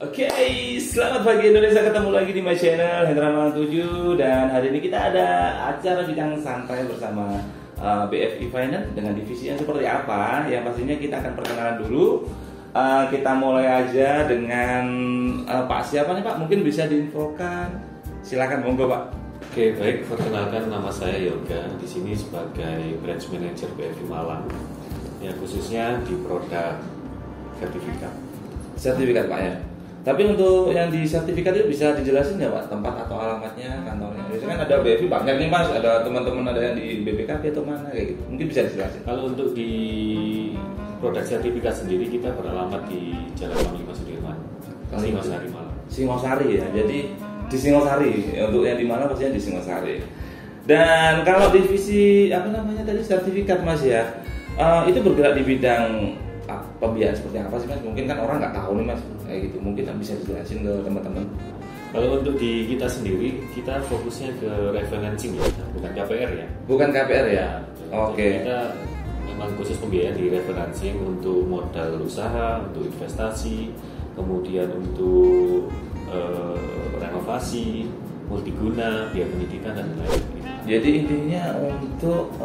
Oke, selamat pagi Indonesia, ketemu lagi di my channel Hendra 7. Dan hari ini kita ada acara bincang santai bersama BFI Finance dengan divisi yang seperti apa. Yang pastinya kita akan perkenalan dulu. Kita mulai aja dengan Pak siapa nih Pak? Mungkin bisa diinfokan. Silakan monggo Pak. Oke, baik, perkenalkan nama saya Yoga. Di sini sebagai branch manager BFI Malang. Ya, khususnya di produk sertifikat. Sertifikat Pak ya. Tapi untuk yang di sertifikat itu bisa dijelasin ya Pak, tempat atau alamatnya, kantornya. Biasanya kan ada BFI banyak nih Mas, ada teman-teman ada yang di BPKB atau mana kayak gitu. Mungkin bisa dijelasin. Kalau untuk di produk sertifikat sendiri kita beralamat di Jalan Panglima Sudirman, Singosari Malang. Singosari ya. Jadi di Singosari. Untuk yang di mana pastinya di Singosari. Dan kalau divisi apa namanya tadi sertifikat Mas ya, itu bergerak di bidang pembiayaan seperti apa sih Mas? Mungkin kan orang nggak tahu nih Mas kayak gitu. Mungkin bisa dijelasin ke teman-teman. Kalau untuk di kita sendiri, kita fokusnya ke refinancing ya, bukan KPR ya. Bukan KPR ya? Oke. Kita memang khusus pembiayaan di refinancing untuk modal usaha, untuk investasi, kemudian untuk renovasi, multiguna, biaya pendidikan dan lain-lain. Jadi intinya untuk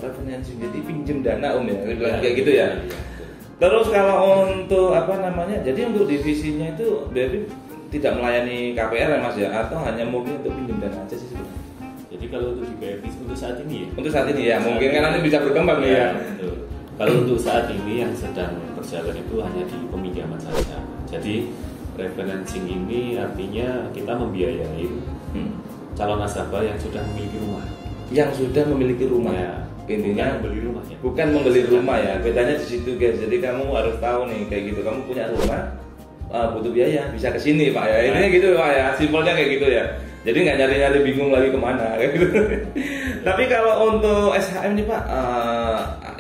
refinancing, jadi pinjem dana ya, kayak gitu ya. Terus kalau untuk apa namanya, jadi untuk divisinya itu BFI tidak melayani KPR ya Mas ya, atau hanya mungkin untuk pinjam dana aja sih sebenarnya? Jadi kalau untuk di BFI untuk saat ini ya? Untuk saat ini ya, mungkin kan nanti bisa berkembang nih ya. Betul. Kalau untuk saat ini yang sedang berjalan itu hanya di peminjaman saja. Jadi refinancing ini artinya kita membiayai calon nasabah yang sudah memiliki rumah. Yang sudah memiliki rumah. Ya. Intinya bukan membeli rumah ya. Bukan membeli rumah ya. Bedanya di situ guys. Jadi kamu harus tahu nih kayak gitu. Kamu punya rumah, butuh biaya, bisa ke sini Pak ya. Intinya gitu Pak ya. Simpelnya kayak gitu ya. Jadi nggak nyari-nyari bingung lagi kemana kayak gitu. Tapi kalau untuk SHM nih Pak,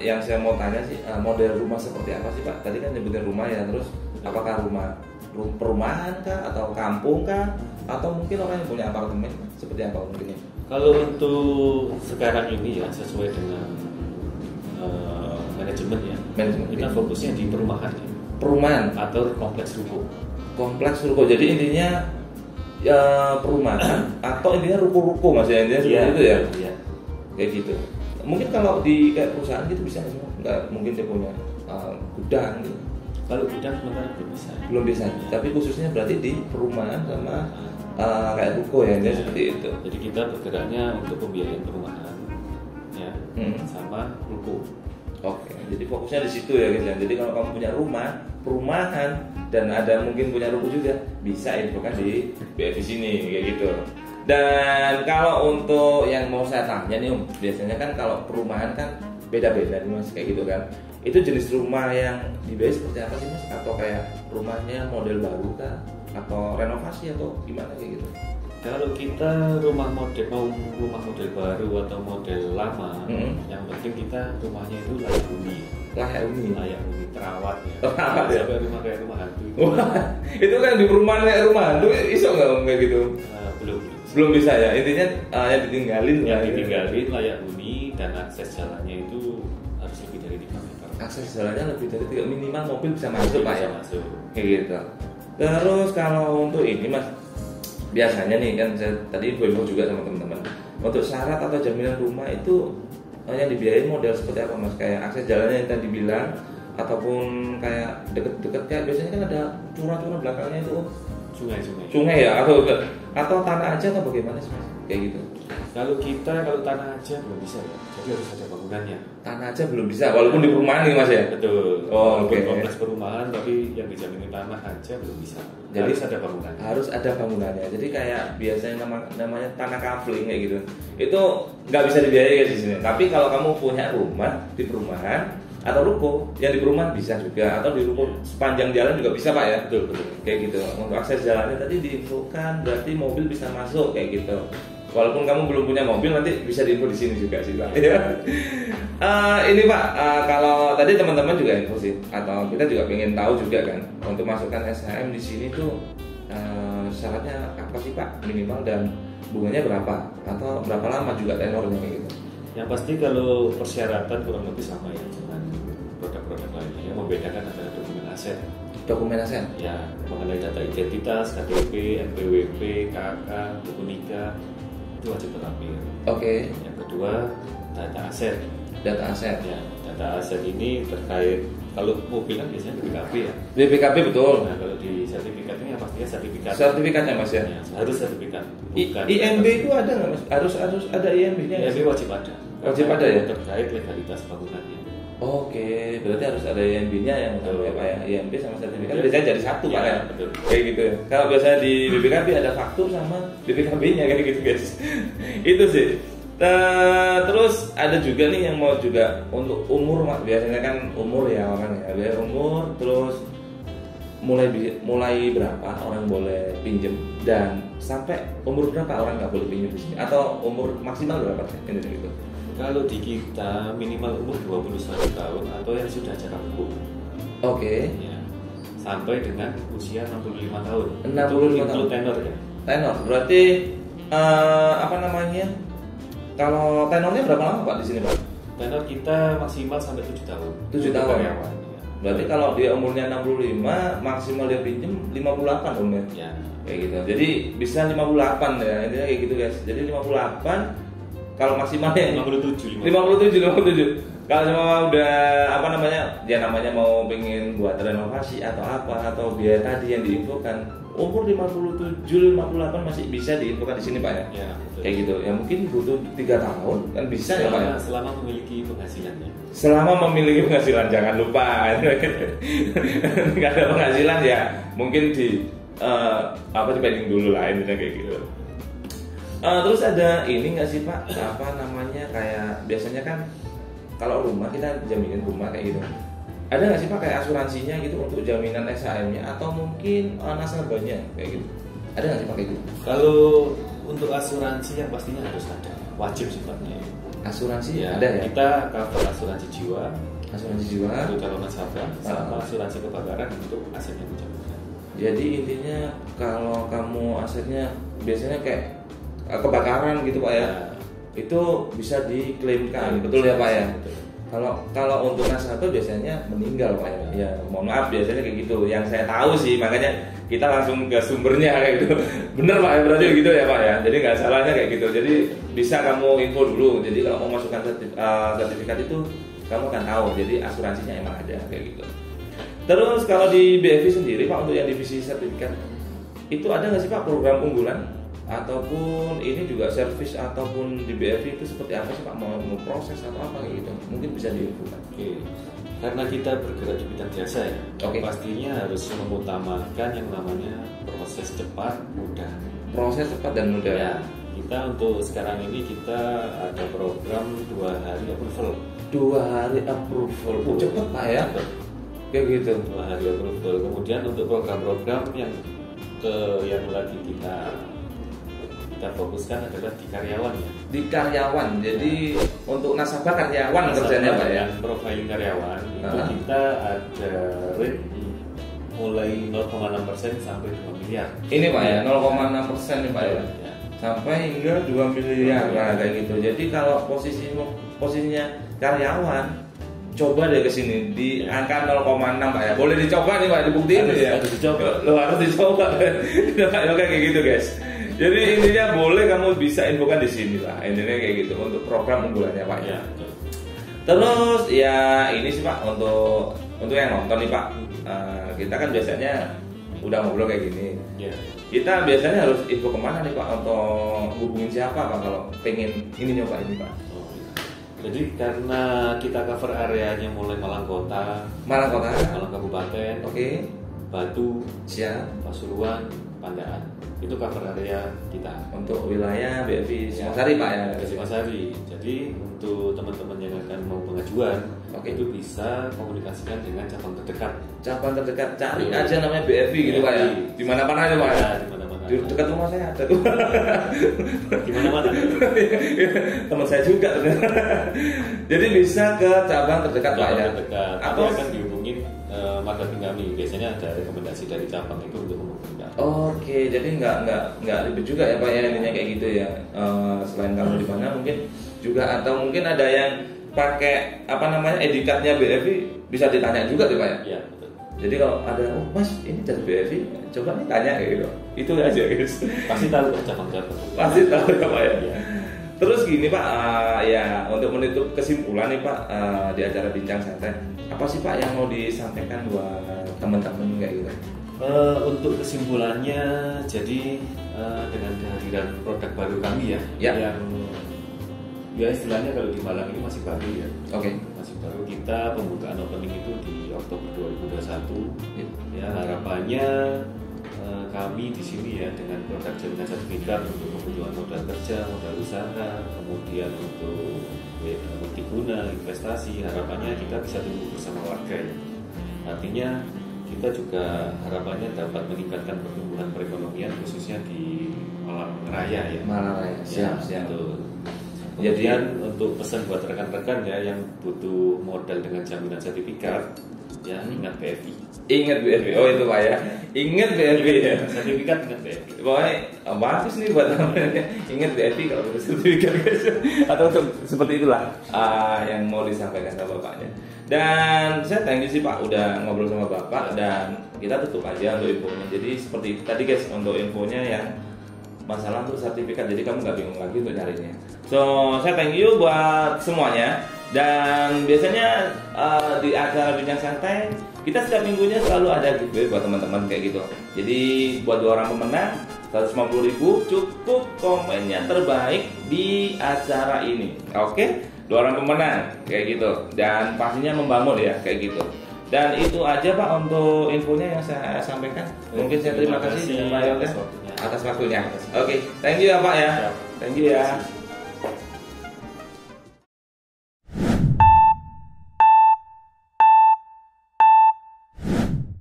yang saya mau tanya sih model rumah seperti apa sih Pak? Tadi kan nyebutin rumah ya. Terus apakah rumah perumahan kah atau kampung kah? Atau mungkin orang yang punya apartemen seperti apa mungkin? Kalau untuk sekarang ini ya sesuai dengan manajemen ya, kita fokusnya di perumahan ya. Perumahan atau kompleks ruko. Kompleks ruko. Jadi intinya ya perumahan atau intinya ruko-ruko Mas ya, intinya seperti itu ya. Iya. Kayak gitu. Mungkin kalau di kayak perusahaan gitu bisa nggak? Mungkin dia punya gudang gitu. Kalau gudang sementara belum bisa. Belum bisa. Ya. Tapi khususnya berarti di perumahan sama kayak ruko ya, dia seperti itu. Jadi kita bergeraknya untuk pembiayaan perumahan, ya, sama ruko. Oke, jadi fokusnya di situ ya guys. Jadi kalau kamu punya rumah, perumahan dan ada mungkin punya ruko juga, bisa infokan di BFI sini kayak gitu. Dan kalau untuk yang mau saya tanya nih biasanya kan kalau perumahan kan beda-beda nih Mas kayak gitu kan. Itu jenis rumah yang dibiayai seperti apa sih Mas? Atau kayak rumahnya model baru kah? Atau renovasi atau gimana kayak gitu? Kalau kita rumah model baru atau model lama, yang penting kita rumahnya itu layak huni. Layak huni terawat ya. Terawat ya. Sampai rumah kayak rumah hantu. Itu kan di perumahan kayak rumah hantu, iso nggak kayak gitu? Belum bisa ya. Intinya yang ditinggalin. Yang ditinggalin layak huni dan akses jalannya itu harus lebih dari 3 meter. Akses jalannya lebih dari 3, minimal mobil bisa masuk Pak ya. Masuk. Kayak gitu. Terus kalau untuk ini Mas, biasanya nih kan saya tadi info juga sama teman-teman. Untuk syarat atau jaminan rumah itu yang dibiayai model seperti apa Mas? Kayak akses jalannya yang tadi bilang, ataupun kayak deket-deket kayak biasanya kan ada curah-curah belakangnya itu sungai ya, atau tanah aja atau bagaimana sih Mas? Kayak gitu. Kalau tanah aja belum bisa ya, jadi harus ada bangunannya. Tanah aja belum bisa, walaupun di perumahan nih Mas ya. Betul. Oh, walaupun kompleks perumahan, tapi yang dijamin tanah aja belum bisa. Jadi harus ada bangunan. Harus ada bangunannya. Jadi kayak biasanya namanya tanah kafling kayak gitu. Itu nggak bisa dibiayai guys di sini. Tapi kalau kamu punya rumah di perumahan atau ruko yang di perumahan bisa juga, atau di ruko sepanjang jalan juga bisa Pak ya. Betul. Kayak gitu. Untuk akses jalannya tadi diinfokan, berarti mobil bisa masuk kayak gitu. Walaupun kamu belum punya mobil, nanti bisa diinfo di sini juga sih Pak. Ini Pak, kalau tadi teman-teman juga info sih, atau kita juga pengen tahu juga kan, untuk masukkan SHM di sini tuh syaratnya apa sih Pak minimal, dan bunganya berapa atau berapa lama juga tenornya gitu? Yang pasti kalau persyaratan kurang lebih sama ya, cuman produk-produk lainnya. Yang membedakan adalah dokumen aset. Dokumen aset. Ya, mengenai data identitas, KTP, NPWP, KK, buku nikah itu wajib terlampir. Oke. Yang kedua, data aset. Data aset. Ya, data aset ini terkait kalau mobil kan biasanya BPKB ya. BPKB betul. Nah, kalau di sertifikat ini pastinya sertifikat. Sertifikatnya Mas ya. Ya, harus sertifikat. IMB itu ada nggak Mas? Harus ada IMB-nya. IMB wajib ada. Wajib ada ya. Terkait legalitas bangunannya. Oke, berarti harus ada IMB-nya yang Betul. ya Pak ya. IMB sama sertifikat Ya. biasanya jadi satu Ya, Pak ya. betul. Kayak gitu ya. Kalau biasanya di BPKB ada faktur sama BPKB-nya kayak gitu guys. Itu sih. Terus ada juga nih yang mau juga untuk umur Mas. Biasanya kan umur ya orang ya. Biar umur terus mulai berapa orang boleh pinjem dan sampai umur berapa orang nggak boleh pinjem di sini atau umur maksimal berapa ini gitu. Kalau di kita minimal umur 21 tahun atau yang sudah jarak hukum. Oke. Ya. Sampai dengan usia 65 tahun. 65 tahun. Itu tenor ya. Tenor berarti apa namanya? Kalau tenornya berapa lama Pak di sini Pak? Tenor kita maksimal sampai 7 tahun. 7 tahun. Karyawan, ya. Berarti kalau dia umurnya 65, maksimal dia pinjem 58 umurnya. Ya. Kayak gitu. Jadi bisa 58 ya. Intinya kayak gitu guys. Jadi 58 kalau maksimalnya 57. Kalau cuma udah apa namanya? Ya namanya mau pengen buat renovasi atau apa atau biaya tadi yang diinfokan, umur 57 58 masih bisa diinfokan di sini Pak ya. Ya, betul. Kayak gitu. Ya mungkin butuh 3 tahun kan bisa ya Pak ya. Selama memiliki penghasilannya. Selama memiliki penghasilan jangan lupa. Nggak ada penghasilan ya mungkin di dipending dulu lah intinya kayak gitu. Terus ada ini nggak sih Pak, apa namanya kayak biasanya kan kalau rumah kita jaminin rumah kayak gitu. Ada nggak sih Pak kayak asuransinya gitu untuk jaminan SHM-nya atau mungkin nasabahnya kayak gitu? Ada nggak sih Pak kayak gitu? Kalau untuk asuransi yang pastinya harus ada, wajib sifatnya. Asuransi Ya, ada ya? kita cover asuransi jiwa, Asuransi jiwa. untuk calon nasabah, sama asuransi kebakaran untuk aset yang dijaminkan. Jadi intinya kalau kamu asetnya biasanya kayak kebakaran gitu Pak ya, itu bisa diklaimkan, betul ya Pak ya? Betul. Kalau untuk nasabah biasanya meninggal Pak ya. Ya mohon maaf biasanya kayak gitu. Yang saya tahu sih makanya kita langsung ke sumbernya kayak gitu. Bener Pak ya berarti gitu ya Pak ya. Jadi nggak salahnya kayak gitu. Jadi bisa kamu info dulu. Jadi kalau mau masukkan sertifikat itu kamu akan tahu. Jadi asuransinya emang ada kayak gitu. Terus kalau di BFI sendiri Pak untuk yang divisi sertifikat itu ada nggak sih Pak program unggulan? Ataupun ini juga servis ataupun di BFI itu seperti apa sih Pak, mau proses atau apa kayak gitu, mungkin bisa diinfokan. Oke, karena kita bergerak di bidang jasa ya, Oke. pastinya harus mengutamakan yang namanya proses cepat, mudah. Proses cepat dan mudah. Ya, kita untuk sekarang ini kita ada program 2 hari approval. 2 hari approval, cepet Pak ya, kayak gitu. 2 hari approval. Kemudian untuk program-program yang lagi kita fokuskan adalah di karyawan ya. Di karyawan, jadi untuk nasabah karyawan kerjanya Pak ya. Yang profiling karyawan itu kita ada rate mulai 0,6% sampai 2 miliar. Ini Pak ya, 0,6% nih Pak ya. Ya. Sampai hingga 2 miliar lah kayak gitu. Jadi kalau posisinya karyawan, coba deh kesini di angka 0,6 Pak ya. Boleh dicoba nih Pak, dibuktiin ya. Harus dicoba. Lo harus dicoba. Kayak gitu guys. Jadi intinya boleh kamu bisa infokan di sini lah. Intinya kayak gitu untuk program unggulannya Pak ya. Betul. Terus ya ini sih Pak untuk yang nonton nih Pak. Kita kan biasanya udah ngobrol kayak gini. Ya. Kita biasanya harus info kemana nih Pak untuk hubungin siapa Pak kalau pengen ini nyoba ini Pak? Jadi karena kita cover areanya mulai Malang Kota, Malang Kota. Malang Kabupaten, Oke. Batu, Siap. Pasuruan, Pandaan. Itu cover area kita. Untuk wilayah BFI Singosari Pak ya. Singosari. Jadi untuk teman-teman yang akan mau pengajuan, Oke. itu bisa komunikasikan dengan cabang terdekat. Cabang terdekat cari aja namanya BFI gitu Pak ya. Di mana-mana aja Pak ya. Ya, di mana-mana. Di dekat rumah saya ada tuh. Di mana-mana. Teman saya juga. Jadi bisa ke cabang terdekat Pak ya. Terdekat. Atau Atau akan dihubungin marketing kami. Biasanya ada rekomendasi dari cabang itu untuk menghubungkan. Oke, jadi nggak ribet juga ya Pak ya intinya kayak gitu ya. Selain kamu di mana mungkin juga atau mungkin ada yang pakai apa namanya ID cardnya BFI bisa ditanya juga tuh Pak ya? Iya, betul. Jadi kalau ada, oh Mas ini dari BFI, coba nih tanya kayak gitu. Itu aja guys. Pasti tahu cabang-cabang. Pasti tahu ya Pak ya. Iya. Terus gini Pak, ya untuk menutup kesimpulan nih Pak di acara Bincang Santai, apa sih Pak yang mau disampaikan buat teman-teman kayak gitu? Untuk kesimpulannya, jadi dengan kehadiran produk baru kami Ya. yang ya istilahnya kalau di Malang ini masih baru ya. Oke. Masih baru, kita pembukaan opening itu di Oktober 2021. Ya, harapannya kami di sini ya dengan produk jaminan sertifikat untuk kebutuhan modal kerja, modal usaha, kemudian untuk multiguna, investasi, harapannya kita bisa tumbuh bersama warga ya. Artinya kita juga harapannya dapat meningkatkan pertumbuhan perekonomian khususnya di Malang Raya ya. Malang Raya, siap. Betul. Kemudian untuk pesan buat rekan-rekan ya yang butuh modal dengan jaminan sertifikat, ya ingat BFI. Ingat BFI, oh itu Pak ya. Ingat BFI ya. Sertifikat ingat BFI. Pokoknya bagus nih buat teman-teman. Ingat BFI kalau butuh sertifikat guys. Atau seperti itulah yang mau disampaikan sama Bapaknya. Dan saya thank you sih Pak udah ngobrol sama Bapak dan kita tutup aja untuk infonya. Jadi seperti itu tadi guys untuk infonya yang masalah untuk sertifikat, jadi kamu nggak bingung lagi untuk nyarinya. So saya thank you buat semuanya dan biasanya di acara Bincang Santai kita setiap minggunya selalu ada giveaway buat teman-teman kayak gitu. Jadi buat 2 orang pemenang 150.000 cukup komennya terbaik di acara ini. Oke, 2 orang pemenang kayak gitu dan pastinya membangun ya kayak gitu. Dan itu aja Pak untuk infonya yang saya sampaikan. Mungkin saya terima kasih dengan Pak Yoga atas waktunya. Oke, thank you ya Pak ya. Thank you ya.